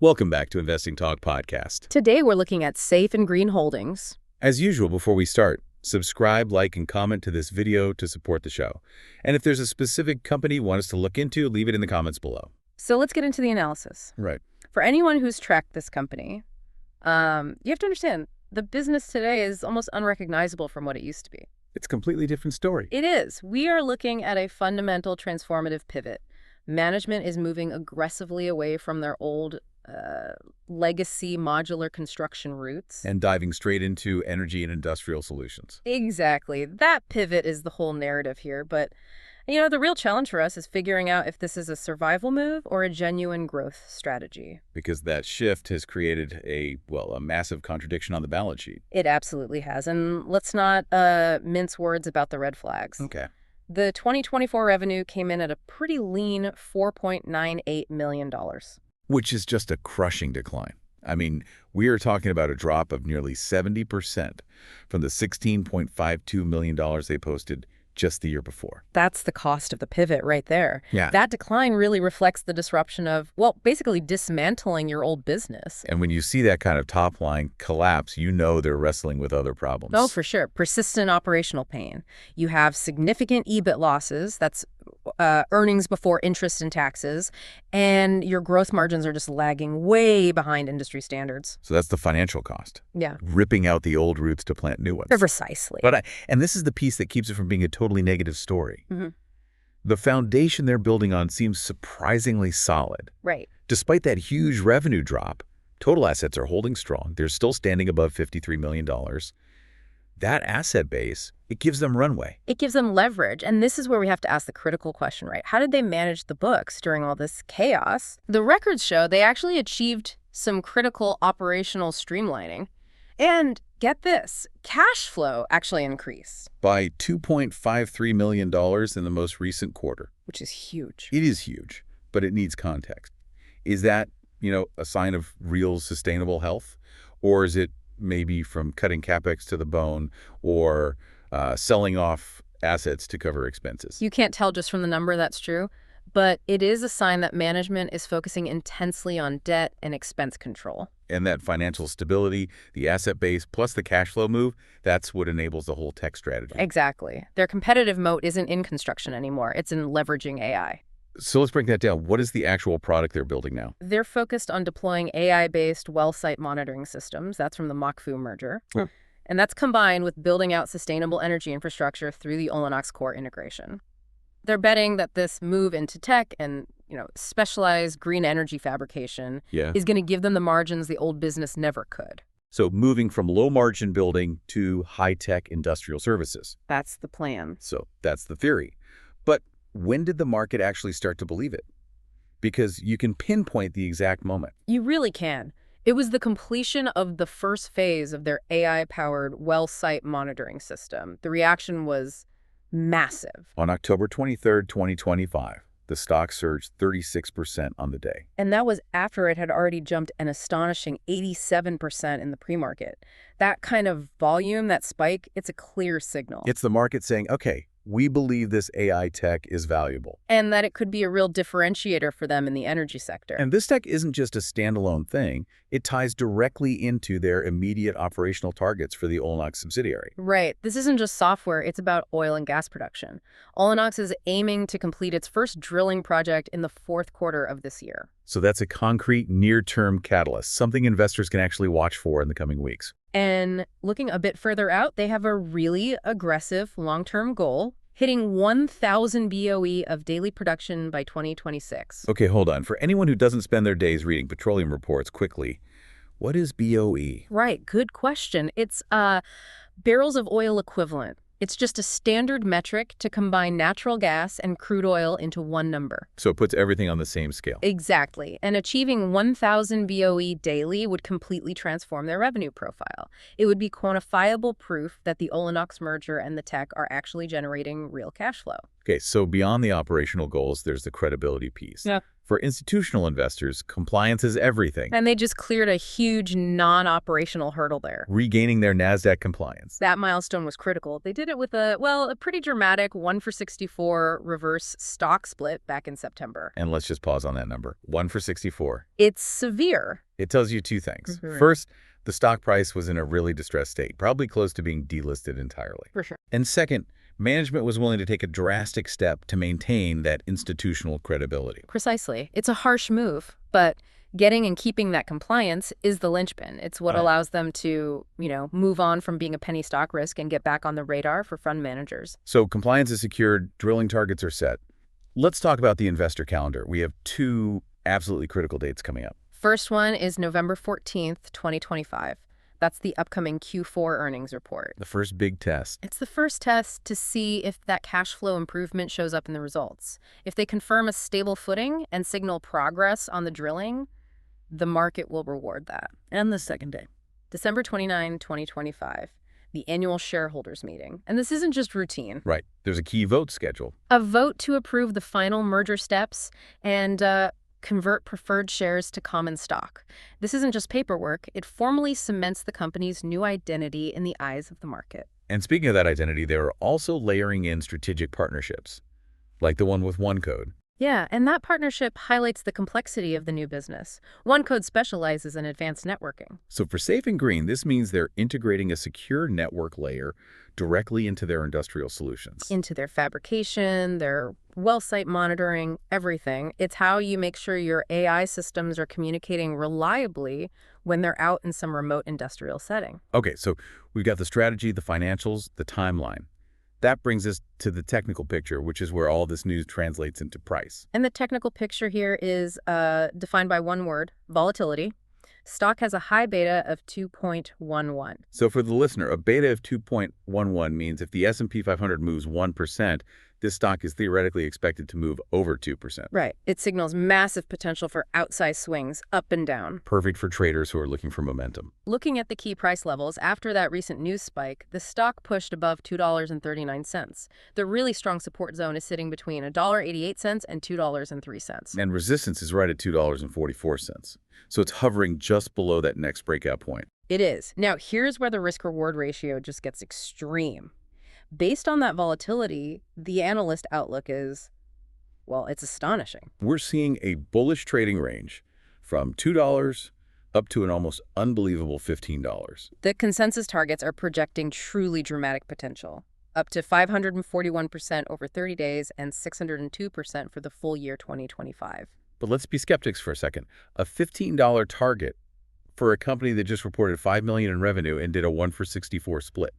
Welcome back to Investing Talk Podcast. Today we're looking at safe and green holdings. As usual, before we start, subscribe, like, and comment to this video to support the show. And if there's a specific company you want us to look into, leave it in the comments below. So let's get into the analysis. Right. For anyone who's tracked this company, you have to understand the business today is almost unrecognizable from what it used to be. It's a completely different story. It is. We are looking at a fundamental transformative pivot. Management is moving aggressively away from their old legacy modular construction roots. And diving straight into energy and industrial solutions. Exactly. That pivot is the whole narrative here. But, the real challenge for us is figuring out if this is a survival move or a genuine growth strategy. Because that shift has created a massive contradiction on the balance sheet. It absolutely has. And let's not mince words about the red flags. Okay. The 2024 revenue came in at a pretty lean $4.98 million. Which is just a crushing decline. I mean, we are talking about a drop of nearly 70% from the $16.52 million they posted just the year before. That's the cost of the pivot right there. Yeah. That decline really reflects the disruption of, basically dismantling your old business. And when you see that kind of top line collapse, you know they're wrestling with other problems. Oh, for sure. Persistent operational pain. You have significant EBIT losses, that's earnings before interest and taxes, and your growth margins are just lagging way behind industry standards. So that's the financial cost. Yeah. Ripping out the old roots to plant new ones. Precisely. And this is the piece that keeps it from being a totally negative story. Mm-hmm. The foundation they're building on seems surprisingly solid. Right. Despite that huge revenue drop, total assets are holding strong. They're still standing above $53 million. That asset base, it gives them runway. It gives them leverage. And this is where we have to ask the critical question, right? How did they manage the books during all this chaos? The records show they actually achieved some critical operational streamlining. And get this, cash flow actually increased. By $2.53 million in the most recent quarter. Which is huge. It is huge, but it needs context. Is that, a sign of real sustainable health? Or is it maybe from cutting CapEx to the bone or selling off assets to cover expenses? You can't tell just from the number that's true, but it is a sign that management is focusing intensely on debt and expense control. And that financial stability, the asset base, plus the cash flow move, that's what enables the whole tech strategy. Exactly. Their competitive moat isn't in construction anymore. It's in leveraging AI. So let's break that down. What is the actual product they're building now? They're focused on deploying AI-based well site monitoring systems. That's from the Mach-Fu merger. Yeah. And that's combined with building out sustainable energy infrastructure through the Olenox core integration. They're betting that this move into tech and, specialized green energy fabrication is going to give them the margins the old business never could. So moving from low-margin building to high-tech industrial services. That's the plan. So that's the theory. But when did the market actually start to believe it? Because you can pinpoint the exact moment. You really can. It was the completion of the first phase of their AI-powered well site monitoring system. The reaction was massive. On October 23rd, 2025, the stock surged 36% on the day. And that was after it had already jumped an astonishing 87% in the pre-market. That kind of volume, that spike, it's a clear signal. It's the market saying, okay, we believe this AI tech is valuable. And that it could be a real differentiator for them in the energy sector. And this tech isn't just a standalone thing. It ties directly into their immediate operational targets for the Olenox subsidiary. Right. This isn't just software. It's about oil and gas production. Olenox is aiming to complete its first drilling project in the fourth quarter of this year. So that's a concrete near-term catalyst, something investors can actually watch for in the coming weeks. And looking a bit further out, they have a really aggressive long-term goal, hitting 1,000 BOE of daily production by 2026. Okay, hold on. For anyone who doesn't spend their days reading petroleum reports quickly, what is BOE? Right, good question. It's barrels of oil equivalent. It's just a standard metric to combine natural gas and crude oil into one number. So it puts everything on the same scale. Exactly. And achieving 1,000 BOE daily would completely transform their revenue profile. It would be quantifiable proof that the Olenox merger and the tech are actually generating real cash flow. Okay, so beyond the operational goals, there's the credibility piece. Yeah. For institutional investors, compliance is everything, And they just cleared a huge non-operational hurdle there. regaining their Nasdaq compliance. That milestone was critical. They did it with a pretty dramatic 1-for-64 reverse stock split back in September. And let's just pause on that number. 1 for 64. It's severe. It tells you two things. Mhm. First, the stock price was in a really distressed state, probably close to being delisted entirely. For sure. And second, management was willing to take a drastic step to maintain that institutional credibility. Precisely. It's a harsh move, but getting and keeping that compliance is the linchpin. It's what Right. allows them to, move on from being a penny stock risk and get back on the radar for fund managers. So compliance is secured, drilling targets are set. Let's talk about the investor calendar. We have two absolutely critical dates coming up. First one is November 14th, 2025. That's the upcoming Q4 earnings report. The first big test. It's the first test to see if that cash flow improvement shows up in the results. If they confirm a stable footing and signal progress on the drilling, the market will reward that. And the second day, December 29, 2025, the annual shareholders meeting. And this isn't just routine. Right. There's a key vote scheduled. A vote to approve the final merger steps and convert preferred shares to common stock. This isn't just paperwork. It formally cements the company's new identity in the eyes of the market. And speaking of that identity, they are also layering in strategic partnerships, like the one with OneCode. Yeah, and that partnership highlights the complexity of the new business. OneCode specializes in advanced networking. So for Safe and Green, this means they're integrating a secure network layer directly into their industrial solutions. Into their fabrication, their well site monitoring, everything. It's how you make sure your AI systems are communicating reliably when they're out in some remote industrial setting. Okay, so we've got the strategy, the financials, the timeline. That brings us to the technical picture, which is where all this news translates into price. And the technical picture here is defined by one word, volatility. Stock has a high beta of 2.11. So for the listener, a beta of 2.11 means if the S&P 500 moves 1%, this stock is theoretically expected to move over 2%. Right. It signals massive potential for outsized swings up and down. Perfect for traders who are looking for momentum. Looking at the key price levels, after that recent news spike, the stock pushed above $2.39. The really strong support zone is sitting between $1.88 and $2.03. And resistance is right at $2.44. So it's hovering just below that next breakout point. It is. Now, here's where the risk-reward ratio just gets extreme. Based on that volatility, the analyst outlook is, well, it's astonishing. We're seeing a bullish trading range from $2 up to an almost unbelievable $15. The consensus targets are projecting truly dramatic potential, up to 541% over 30 days and 602% for the full year 2025. But let's be skeptics for a second. A $15 target for a company that just reported $5 million in revenue and did a 1 for 64 split.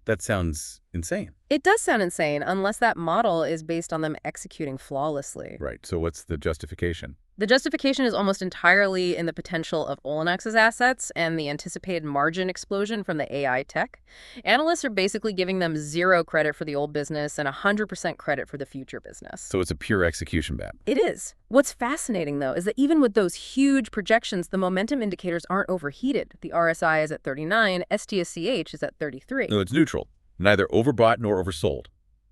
That sounds insane. It does sound insane unless that model is based on them executing flawlessly. Right. So what's the justification? The justification is almost entirely in the potential of Olenex's assets and the anticipated margin explosion from the AI tech. Analysts are basically giving them zero credit for the old business and 100% credit for the future business. So it's a pure execution bet. It is. What's fascinating, though, is that even with those huge projections, the momentum indicators aren't overheated. The RSI is at 39, STSCH is at 33. No, it's neutral. Neither overbought nor oversold.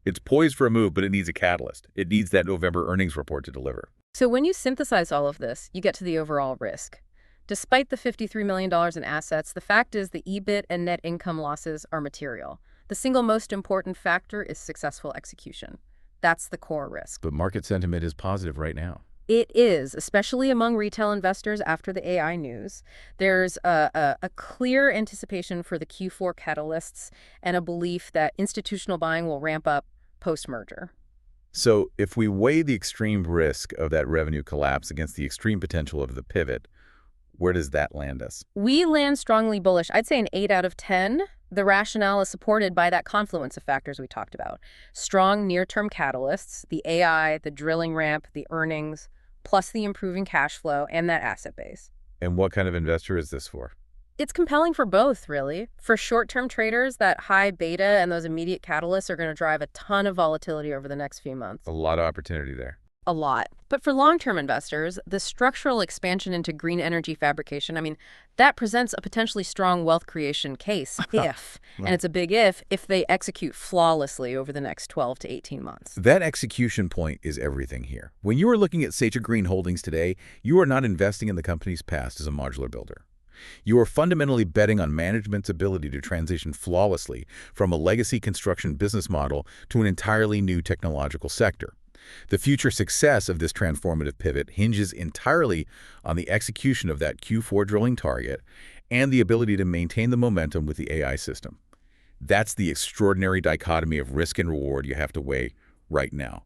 It's poised for a move, but it needs a catalyst. It needs that November earnings report to deliver. So when you synthesize all of this, you get to the overall risk. Despite the $53 million in assets, the fact is the EBIT and net income losses are material. The single most important factor is successful execution. That's the core risk. But market sentiment is positive right now. It is, especially among retail investors after the AI news. There's a clear anticipation for the Q4 catalysts and a belief that institutional buying will ramp up post-merger. So if we weigh the extreme risk of that revenue collapse against the extreme potential of the pivot, where does that land us? We land strongly bullish. I'd say an 8 out of 10. The rationale is supported by that confluence of factors we talked about. Strong near-term catalysts, the AI, the drilling ramp, the earnings, plus the improving cash flow and that asset base. And what kind of investor is this for? It's compelling for both, really. For short-term traders, that high beta and those immediate catalysts are going to drive a ton of volatility over the next few months. A lot of opportunity there. A lot. But for long-term investors, the structural expansion into green energy fabrication, I mean, that presents a potentially strong wealth creation case if, and Right. it's a big if they execute flawlessly over the next 12 to 18 months. That execution point is everything here. When you are looking at Sage Green Holdings today, you are not investing in the company's past as a modular builder. You are fundamentally betting on management's ability to transition flawlessly from a legacy construction business model to an entirely new technological sector. The future success of this transformative pivot hinges entirely on the execution of that Q4 drilling target and the ability to maintain the momentum with the AI system. That's the extraordinary dichotomy of risk and reward you have to weigh right now.